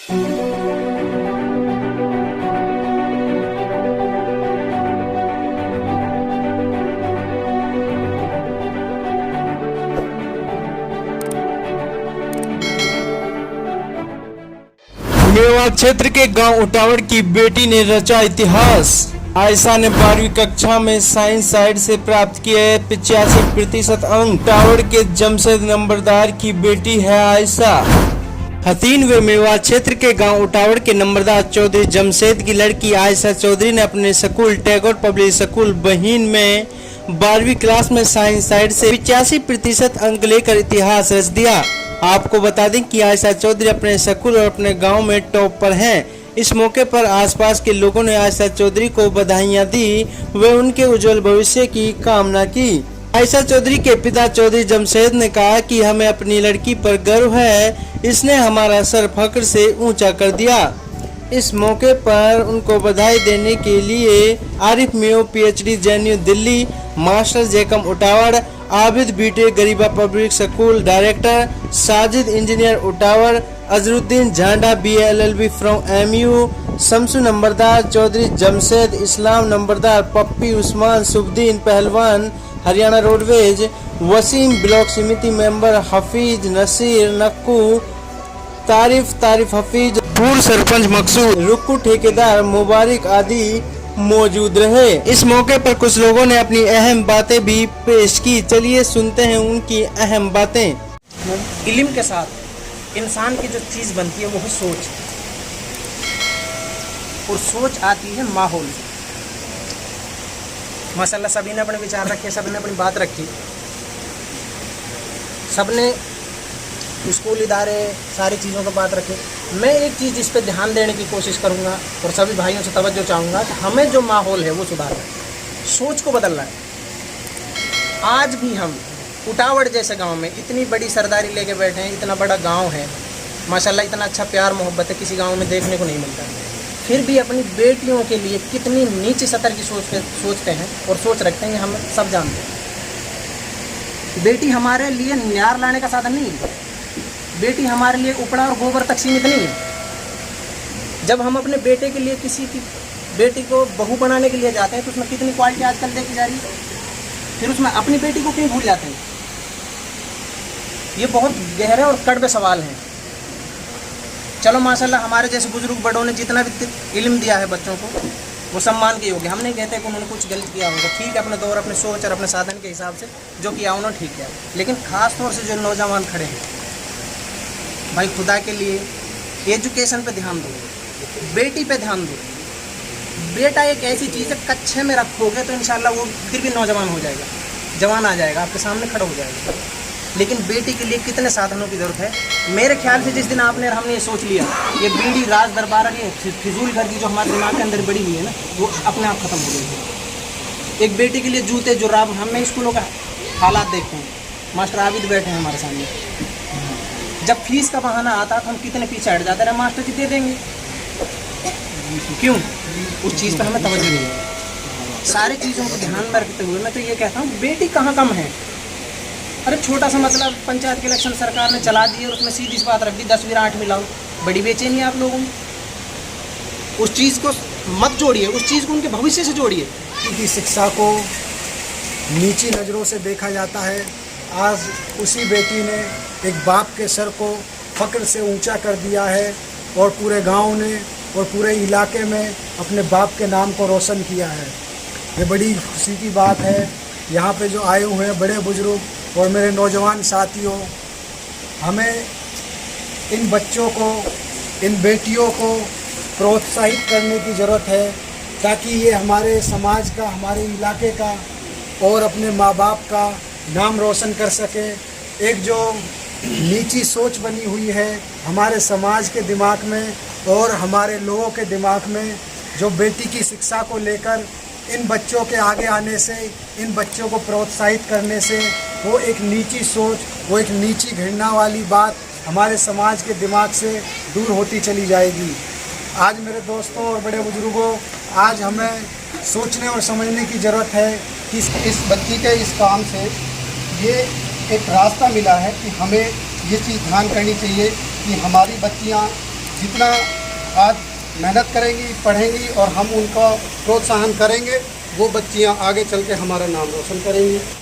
मेवात क्षेत्र के गांव उटावड़ की बेटी ने रचा इतिहास। आयशा ने 12वीं कक्षा में साइंस साइड से प्राप्त किए 85% अंक। उटावड़ के जमशेद नंबरदार की बेटी है आयशा। हतीन व मेवात क्षेत्र के गांव उटावड़ के नंबरदार चौधरी जमशेद की लड़की आयशा चौधरी ने अपने स्कूल टैगोर पब्लिक स्कूल बहीन में 12वीं क्लास में साइंस साइड से 85% अंक लेकर इतिहास रच दिया। आपको बता दें कि आयशा चौधरी अपने स्कूल और अपने गांव में टॉप पर हैं। इस मौके पर आसपास के लोगों ने आयशा चौधरी को बधाइयां दी व उनके उज्जवल भविष्य की कामना की। आयशा चौधरी के पिता चौधरी जमशेद ने कहा कि हमें अपनी लड़की पर गर्व है, इसने हमारा सर फख्र से ऊंचा कर दिया। इस मौके पर उनको बधाई देने के लिए Arif Meyo PhD JNU Delhi, master जेकम उटावड़, आबिद बीटे गरीबा public school director, Sajid engineer Utawad, Azharuddin Jhanda BA LLB from MU, Shamsu नंबरदार चौधरी जमशेद, इस्लाम नंबरदार, पप्पी उस्मान, सुबदीन पहलवान हरियाणा रोडवेज, वसीम ब्लॉक समिति मेंबर, हफीज नसीर नक्कू, तारिफ हफीज, पूर्व सरपंच मकसूद, रुक्कू ठेकेदार मुबारक आदि मौजूद रहे। इस मौके पर कुछ लोगों ने अपनी अहम बातें भी पेश की। चलिए सुनते हैं उनकी अहम बातें। इल्म के साथ इंसान की जो चीज़ बनती है वो है सोच, और सोच आती है माहौल से। माशाल्लाह सभी ने अपने विचार रखे, सबने अपनी बात रखी, सबने स्कूल इदारे सारी चीज़ों का बात रखे। मैं एक चीज़ इस पर ध्यान देने की कोशिश करूँगा और सभी भाइयों से तवज्जो चाहूँगा कि हमें जो माहौल है वो सुधारना है, सोच को बदलना है। आज भी हम उटावड़ जैसे गांव में इतनी बड़ी सरदारी लेके बैठे हैं, इतना बड़ा गांव है माशाल्लाह, इतना अच्छा प्यार मोहब्बत है किसी गांव में देखने को नहीं मिलता। फिर भी अपनी बेटियों के लिए कितनी नीचे सतर की सोचते हैं और सोच रखते हैं, हम सब जानते हैं। बेटी हमारे लिए न्यार लाने का साधन नहीं है, बेटी हमारे लिए उपड़ा और गोबर तक सीमित नहीं है। जब हम अपने बेटे के लिए किसी की बेटी को बहू बनाने के लिए जाते हैं तो उसमें कितनी क्वालिटी आजकल देखी जा रही है, फिर उसमें अपनी बेटी को क्यों भूल जाते हैं? ये बहुत गहरे और कड़वे सवाल हैं। चलो माशाल्लाह हमारे जैसे बुजुर्ग बड़ों ने जितना भी इल्म दिया है बच्चों को वो सम्मान के योग्य। हम नहीं कहते कि उन्होंने कुछ गलत किया होगा, ठीक है, अपने दौर अपने सोच और अपने साधन के हिसाब से जो किया उन्होंने ठीक किया। लेकिन ख़ास तौर से जो नौजवान खड़े हैं भाई, खुदा के लिए एजुकेशन पे ध्यान दो, बेटी पे ध्यान दो। बेटा एक ऐसी चीज़ है, कच्चे में रखोगे तो इंशाल्लाह वो फिर भी नौजवान हो जाएगा, जवान आ जाएगा, आपके सामने खड़ा हो जाएगा। लेकिन बेटी के लिए कितने साधनों की ज़रूरत है। मेरे ख्याल से जिस दिन आपने हमने ये सोच लिया ये बीड़ी राज दरबार ये फिजूल घर की जो हमारे दिमाग के अंदर बड़ी हुई है ना, वो अपने आप ख़त्म हो गई। एक बेटी के लिए जूते जुराब, हमें स्कूलों का हालात देखते हैं, मास्टर आबिद बैठे हैं हमारे सामने, जब फीस का बहाना आता तो हम कितने पीछे हट जाते रहे, मास्टर जी दे देंगे, क्यों? उस चीज़ पर हमें तवज्जो नहीं है। सारी चीज़ों को ध्यान में रखते हुए मैं तो ये कहता हूँ बेटी कहाँ कम है। अरे छोटा सा मतलब पंचायत के इलेक्शन सरकार ने चला दिए और उसमें सीधी सी बात रख दी 10वीं 8वीं लाओ, बड़ी बेचैनी है आप लोगों में। उस चीज़ को मत जोड़िए, उस चीज़ को उनके भविष्य से जोड़िए। की शिक्षा को नीची नज़रों से देखा जाता है। आज उसी बेटी ने एक बाप के सर को फ़ख्र से ऊंचा कर दिया है और पूरे गांव ने और पूरे इलाके में अपने बाप के नाम को रोशन किया है। ये बड़ी खुशी की बात है। यहाँ पे जो आए हुए हैं बड़े बुजुर्ग और मेरे नौजवान साथियों, हमें इन बच्चों को, इन बेटियों को प्रोत्साहित करने की ज़रूरत है ताकि ये हमारे समाज का, हमारे इलाके का और अपने माँ बाप का नाम रोशन कर सके। एक जो नीची सोच बनी हुई है हमारे समाज के दिमाग में और हमारे लोगों के दिमाग में, जो बेटी की शिक्षा को लेकर इन बच्चों के आगे आने से, इन बच्चों को प्रोत्साहित करने से वो एक नीची सोच, वो एक नीची घृणा वाली बात हमारे समाज के दिमाग से दूर होती चली जाएगी। आज मेरे दोस्तों और बड़े बुजुर्गों, आज हमें सोचने और समझने की ज़रूरत है कि इस बच्ची के इस काम से ये एक रास्ता मिला है कि हमें ये चीज़ ध्यान करनी चाहिए कि हमारी बच्चियाँ जितना आज मेहनत करेंगी, पढ़ेंगी और हम उनका प्रोत्साहन करेंगे, वो बच्चियाँ आगे चल के हमारा नाम रोशन करेंगी।